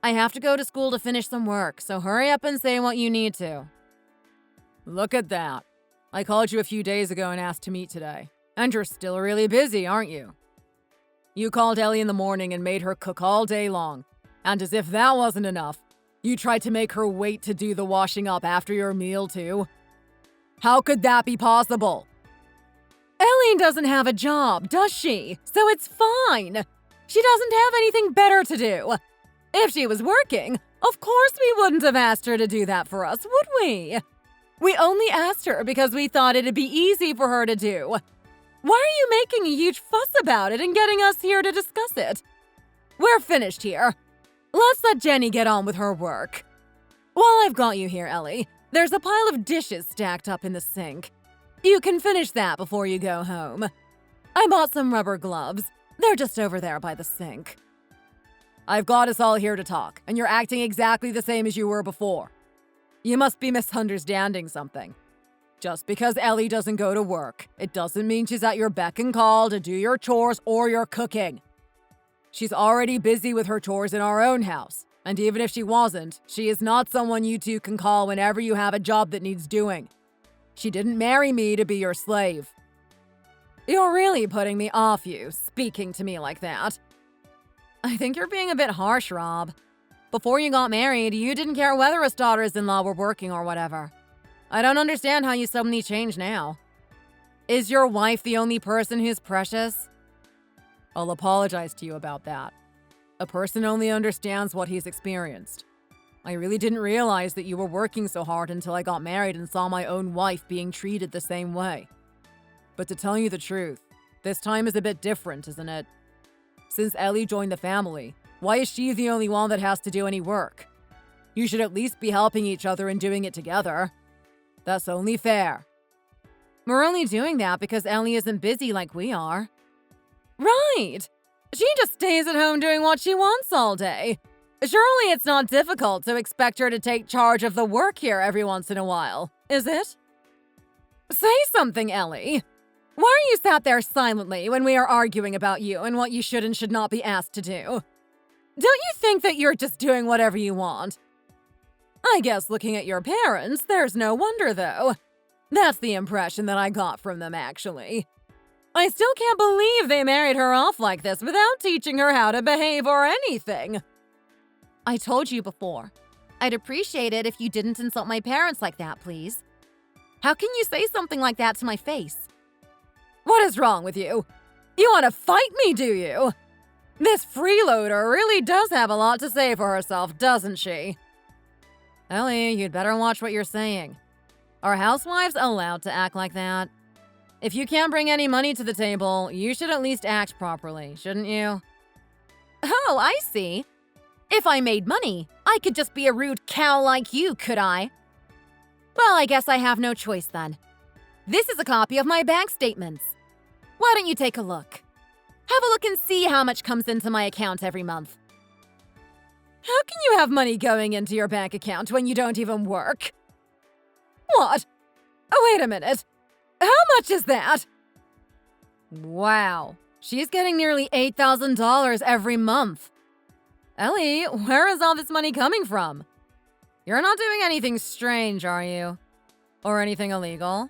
I have to go to school to finish some work, so hurry up and say what you need to. Look at that. I called you a few days ago and asked to meet today. And you're still really busy, aren't you? You called Ellie in the morning and made her cook all day long. And as if that wasn't enough, you tried to make her wait to do the washing up after your meal, too. How could that be possible? Ellie doesn't have a job, does she? So it's fine. She doesn't have anything better to do. If she was working, of course we wouldn't have asked her to do that for us, would we? We only asked her because we thought it'd be easy for her to do. Why are you making a huge fuss about it and getting us here to discuss it? We're finished here. Let's let Jenny get on with her work. While I've got you here, Ellie, there's a pile of dishes stacked up in the sink. You can finish that before you go home. I bought some rubber gloves. They're just over there by the sink. I've got us all here to talk, and you're acting exactly the same as you were before. You must be misunderstanding something. Just because Ellie doesn't go to work, it doesn't mean she's at your beck and call to do your chores or your cooking. She's already busy with her chores in our own house, and even if she wasn't, she is not someone you two can call whenever you have a job that needs doing. She didn't marry me to be your slave. You're really putting me off you, speaking to me like that. I think you're being a bit harsh, Rob. Before you got married, you didn't care whether his daughters-in-law were working or whatever. I don't understand how you suddenly changed now. Is your wife the only person who's precious? I'll apologize to you about that. A person only understands what he's experienced. I really didn't realize that you were working so hard until I got married and saw my own wife being treated the same way. But to tell you the truth, this time is a bit different, isn't it? Since Ellie joined the family, why is she the only one that has to do any work? You should at least be helping each other and doing it together. That's only fair. We're only doing that because Ellie isn't busy like we are. Right! She just stays at home doing what she wants all day. Surely it's not difficult to expect her to take charge of the work here every once in a while, is it? Say something, Ellie. Why are you sat there silently when we are arguing about you and what you should and should not be asked to do? Don't you think that you're just doing whatever you want? I guess looking at your parents, there's no wonder, though. That's the impression that I got from them, actually. I still can't believe they married her off like this without teaching her how to behave or anything. I told you before. I'd appreciate it if you didn't insult my parents like that, please. How can you say something like that to my face? What is wrong with you? You want to fight me, do you? This freeloader really does have a lot to say for herself, doesn't she? Ellie, you'd better watch what you're saying. Are housewives allowed to act like that? If you can't bring any money to the table, you should at least act properly, shouldn't you? Oh, I see. If I made money, I could just be a rude cow like you, could I? Well, I guess I have no choice then. This is a copy of my bank statements. Why don't you take a look? Have a look and see how much comes into my account every month. How can you have money going into your bank account when you don't even work? What? Oh, wait a minute. How much is that? Wow, she's getting nearly $8,000 every month. Ellie, where is all this money coming from? You're not doing anything strange, are you? Or anything illegal?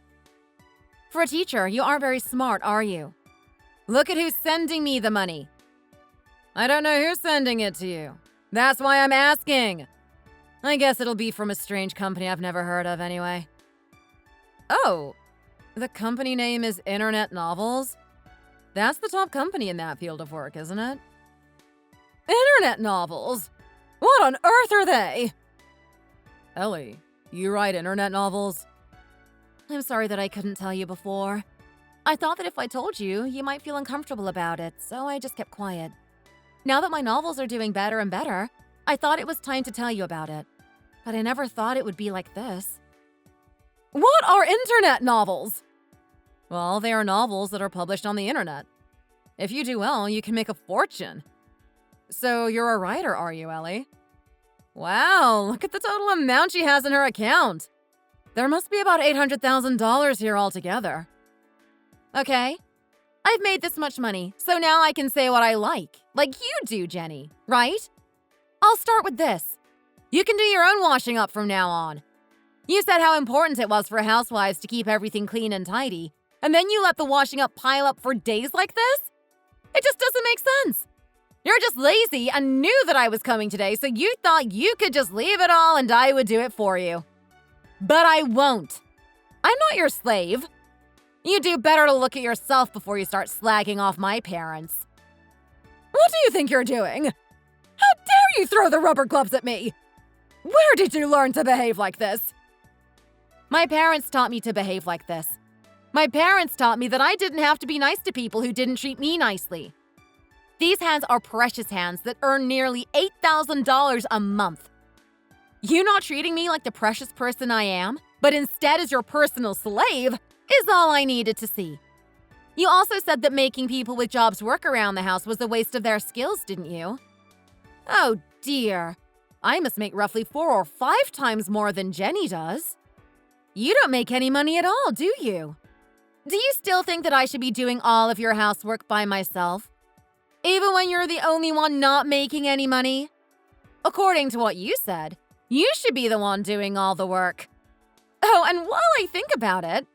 For a teacher, you aren't very smart, are you? Look at who's sending me the money. I don't know who's sending it to you. That's why I'm asking. I guess it'll be from a strange company I've never heard of anyway. Oh, the company name is Internet Novels? That's the top company in that field of work, isn't it? Internet novels? What on earth are they? Ellie, you write internet novels? I'm sorry that I couldn't tell you before. I thought that if I told you, you might feel uncomfortable about it, so I just kept quiet. Now that my novels are doing better and better, I thought it was time to tell you about it. But I never thought it would be like this. What are internet novels? Well, they are novels that are published on the internet. If you do well, you can make a fortune. So you're a writer, are you, Ellie? Wow, look at the total amount she has in her account. There must be about $800,000 here altogether. Okay, I've made this much money, so now I can say what I like you do, Jenny, right? I'll start with this. You can do your own washing up from now on. You said how important it was for housewives to keep everything clean and tidy, and then you let the washing up pile up for days like this? It just doesn't make sense. You're just lazy and knew that I was coming today, so you thought you could just leave it all and I would do it for you. But I won't. I'm not your slave. You do better to look at yourself before you start slagging off my parents. What do you think you're doing? How dare you throw the rubber gloves at me? Where did you learn to behave like this? My parents taught me to behave like this. My parents taught me that I didn't have to be nice to people who didn't treat me nicely. These hands are precious hands that earn nearly $8,000 a month. You not treating me like the precious person I am, but instead as your personal slave, is all I needed to see. You also said that making people with jobs work around the house was a waste of their skills, didn't you? Oh dear. I must make roughly 4 or 5 times more than Jenny does. You don't make any money at all, do you? Do you still think that I should be doing all of your housework by myself? Even when you're the only one not making any money? According to what you said, you should be the one doing all the work. Oh, and while I think about it,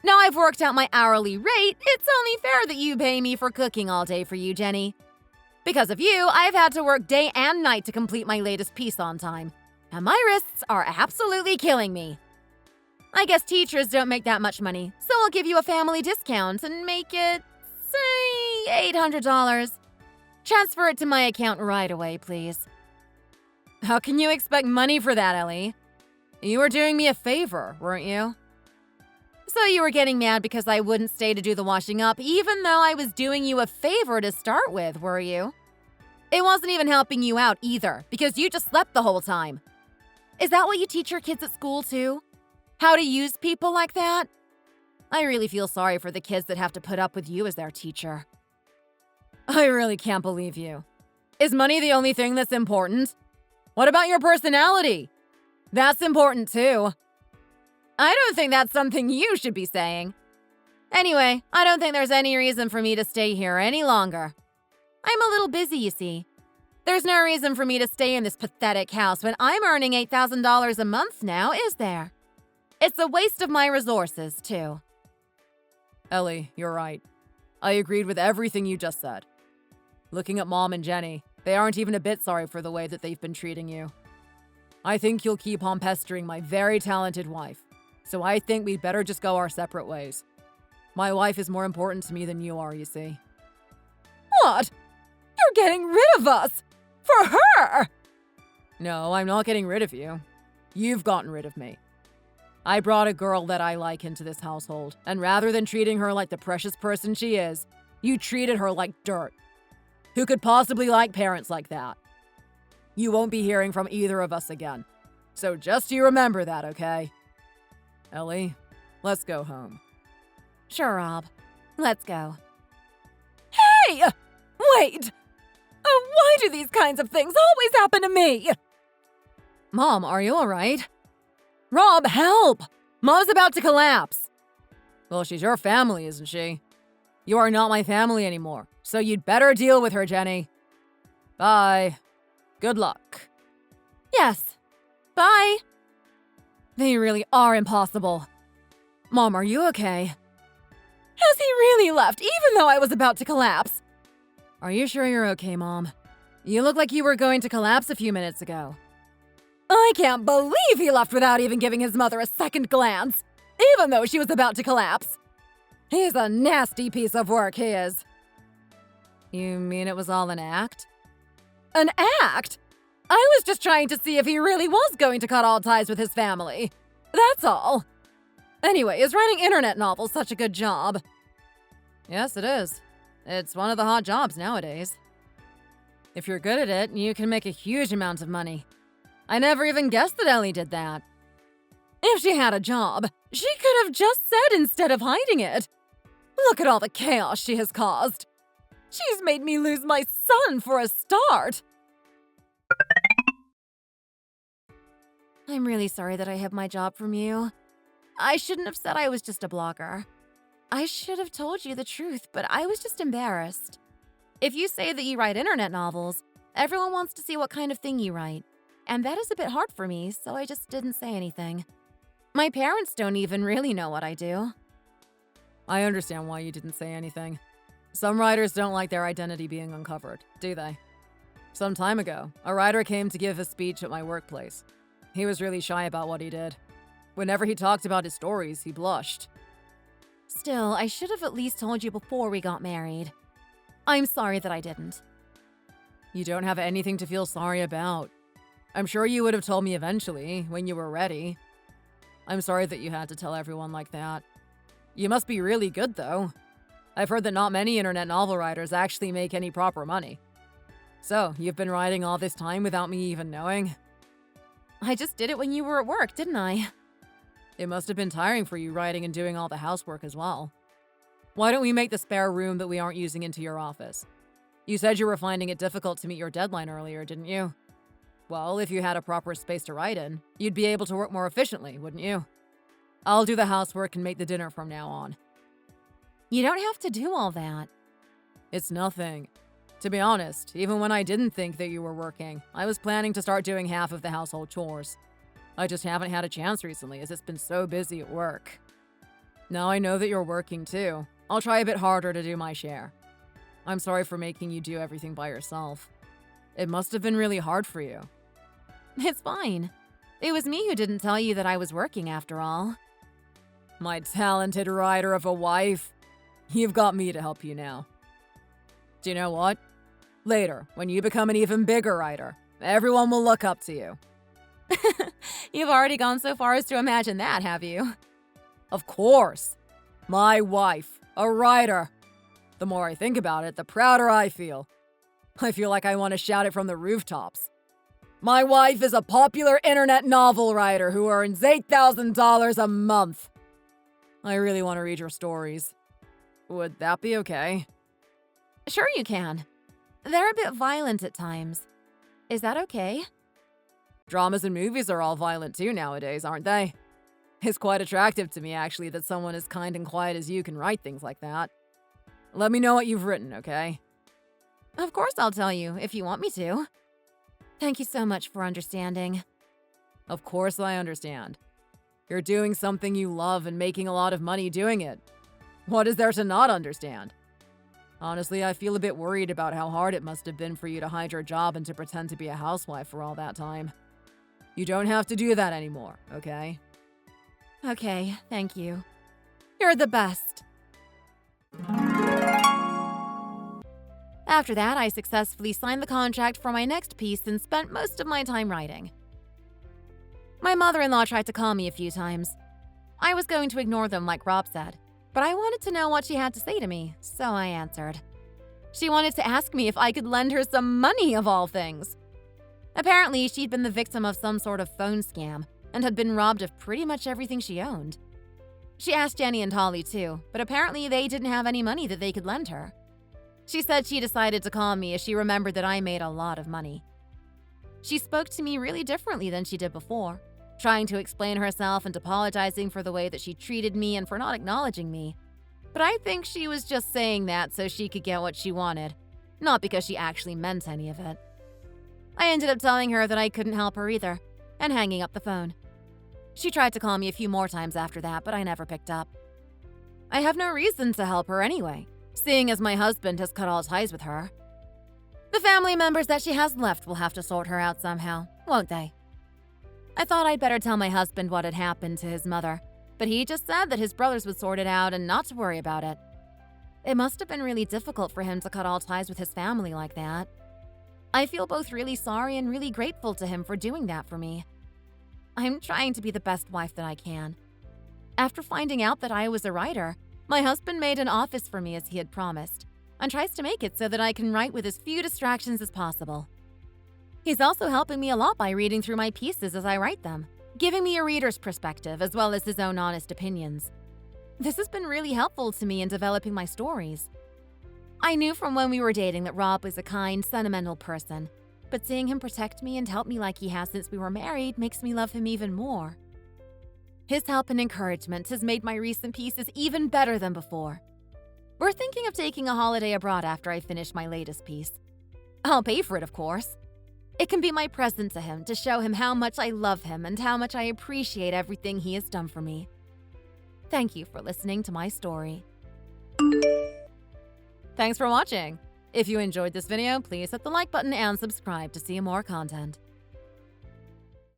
now I've worked out my hourly rate, it's only fair that you pay me for cooking all day for you, Jenny. Because of you, I've had to work day and night to complete my latest piece on time, and my wrists are absolutely killing me. I guess teachers don't make that much money, so I'll give you a family discount and make it, say, $800. Transfer it to my account right away, please. How can you expect money for that, Ellie? You were doing me a favor, weren't you? So you were getting mad because I wouldn't stay to do the washing up, even though I was doing you a favor to start with, were you? It wasn't even helping you out either, because you just slept the whole time. Is that what you teach your kids at school too? How to use people like that? I really feel sorry for the kids that have to put up with you as their teacher. I really can't believe you. Is money the only thing that's important? What about your personality? That's important too. I don't think that's something you should be saying. Anyway, I don't think there's any reason for me to stay here any longer. I'm a little busy, you see. There's no reason for me to stay in this pathetic house when I'm earning $8,000 a month now, is there? It's a waste of my resources, too. Ellie, you're right. I agreed with everything you just said. Looking at Mom and Jenny, they aren't even a bit sorry for the way that they've been treating you. I think you'll keep on pestering my very talented wife, so I think we'd better just go our separate ways. My wife is more important to me than you are, you see. What? You're getting rid of us! For her! No, I'm not getting rid of you. You've gotten rid of me. I brought a girl that I like into this household, and rather than treating her like the precious person she is, you treated her like dirt. Who could possibly like parents like that? You won't be hearing from either of us again. So just you remember that, okay? Ellie, let's go home. Sure, Rob. Let's go. Hey! Wait! Why do these kinds of things always happen to me? Mom, are you alright? Rob, help! Mom's about to collapse. Well, she's your family, isn't she? You are not my family anymore, so you'd better deal with her, Jenny. Bye. Good luck. Yes. Bye. They really are impossible. Mom, are you okay? Has he really left, even though I was about to collapse? Are you sure you're okay, Mom? You look like you were going to collapse a few minutes ago. I can't believe he left without even giving his mother a second glance, even though she was about to collapse. He's a nasty piece of work, he is. You mean it was all an act? An act? I was just trying to see if he really was going to cut all ties with his family. That's all. Anyway, is writing internet novels such a good job? Yes, it is. It's one of the hot jobs nowadays. If you're good at it, you can make a huge amount of money. I never even guessed that Ellie did that. If she had a job, she could have just said instead of hiding it. Look at all the chaos she has caused. She's made me lose my son for a start. I'm really sorry that I hid my job from you. I shouldn't have said I was just a blogger. I should have told you the truth, but I was just embarrassed. If you say that you write internet novels, everyone wants to see what kind of thing you write. And that is a bit hard for me, so I just didn't say anything. My parents don't even really know what I do. I understand why you didn't say anything. Some writers don't like their identity being uncovered, do they? Some time ago, a writer came to give a speech at my workplace. He was really shy about what he did. Whenever he talked about his stories, he blushed. Still, I should have at least told you before we got married. I'm sorry that I didn't. You don't have anything to feel sorry about. I'm sure you would have told me eventually, when you were ready. I'm sorry that you had to tell everyone like that. You must be really good, though. I've heard that not many internet novel writers actually make any proper money. So, you've been writing all this time without me even knowing? I just did it when you were at work, didn't I? It must have been tiring for you writing and doing all the housework as well. Why don't we make the spare room that we aren't using into your office? You said you were finding it difficult to meet your deadline earlier, didn't you? Well, if you had a proper space to write in, you'd be able to work more efficiently, wouldn't you? I'll do the housework and make the dinner from now on. You don't have to do all that. It's nothing. To be honest, even when I didn't think that you were working, I was planning to start doing half of the household chores. I just haven't had a chance recently as it's been so busy at work. Now I know that you're working too. I'll try a bit harder to do my share. I'm sorry for making you do everything by yourself. It must have been really hard for you. It's fine. It was me who didn't tell you that I was working after all. My talented writer of a wife. You've got me to help you now. Do you know what? Later, when you become an even bigger writer, everyone will look up to you. You've already gone so far as to imagine that, have you? Of course. My wife, a writer. The more I think about it, the prouder I feel. I feel like I want to shout it from the rooftops. My wife is a popular internet novel writer who earns $8,000 a month. I really want to read your stories. Would that be okay? Sure you can. They're a bit violent at times. Is that okay? Dramas and movies are all violent too nowadays, aren't they? It's quite attractive to me, actually, that someone as kind and quiet as you can write things like that. Let me know what you've written, okay? Of course I'll tell you, if you want me to. Thank you so much for understanding. Of course I understand. You're doing something you love and making a lot of money doing it. What is there to not understand? Honestly, I feel a bit worried about how hard it must have been for you to hide your job and to pretend to be a housewife for all that time. You don't have to do that anymore, okay? Okay, thank you. You're the best. After that, I successfully signed the contract for my next piece and spent most of my time writing. My mother-in-law tried to call me a few times. I was going to ignore them like Rob said, but I wanted to know what she had to say to me, so I answered. She wanted to ask me if I could lend her some money, of all things. Apparently, she'd been the victim of some sort of phone scam and had been robbed of pretty much everything she owned. She asked Jenny and Holly too, but apparently they didn't have any money that they could lend her. She said she decided to call me as she remembered that I made a lot of money. She spoke to me really differently than she did before, trying to explain herself and apologizing for the way that she treated me and for not acknowledging me. But I think she was just saying that so she could get what she wanted, not because she actually meant any of it. I ended up telling her that I couldn't help her either, and hanging up the phone. She tried to call me a few more times after that, but I never picked up. I have no reason to help her anyway, seeing as my husband has cut all ties with her. The family members that she has left will have to sort her out somehow, won't they? I thought I'd better tell my husband what had happened to his mother, but he just said that his brothers would sort it out and not to worry about it. It must have been really difficult for him to cut all ties with his family like that. I feel both really sorry and really grateful to him for doing that for me. I'm trying to be the best wife that I can. After finding out that I was a writer, my husband made an office for me as he had promised, and tries to make it so that I can write with as few distractions as possible. He's also helping me a lot by reading through my pieces as I write them, giving me a reader's perspective as well as his own honest opinions. This has been really helpful to me in developing my stories. I knew from when we were dating that Rob was a kind, sentimental person, but seeing him protect me and help me like he has since we were married makes me love him even more. His help and encouragement has made my recent pieces even better than before. We're thinking of taking a holiday abroad after I finish my latest piece. I'll pay for it, of course. It can be my present to him to show him how much I love him and how much I appreciate everything he has done for me. Thank you for listening to my story. Thanks for watching. If you enjoyed this video, please hit the like button and subscribe to see more content.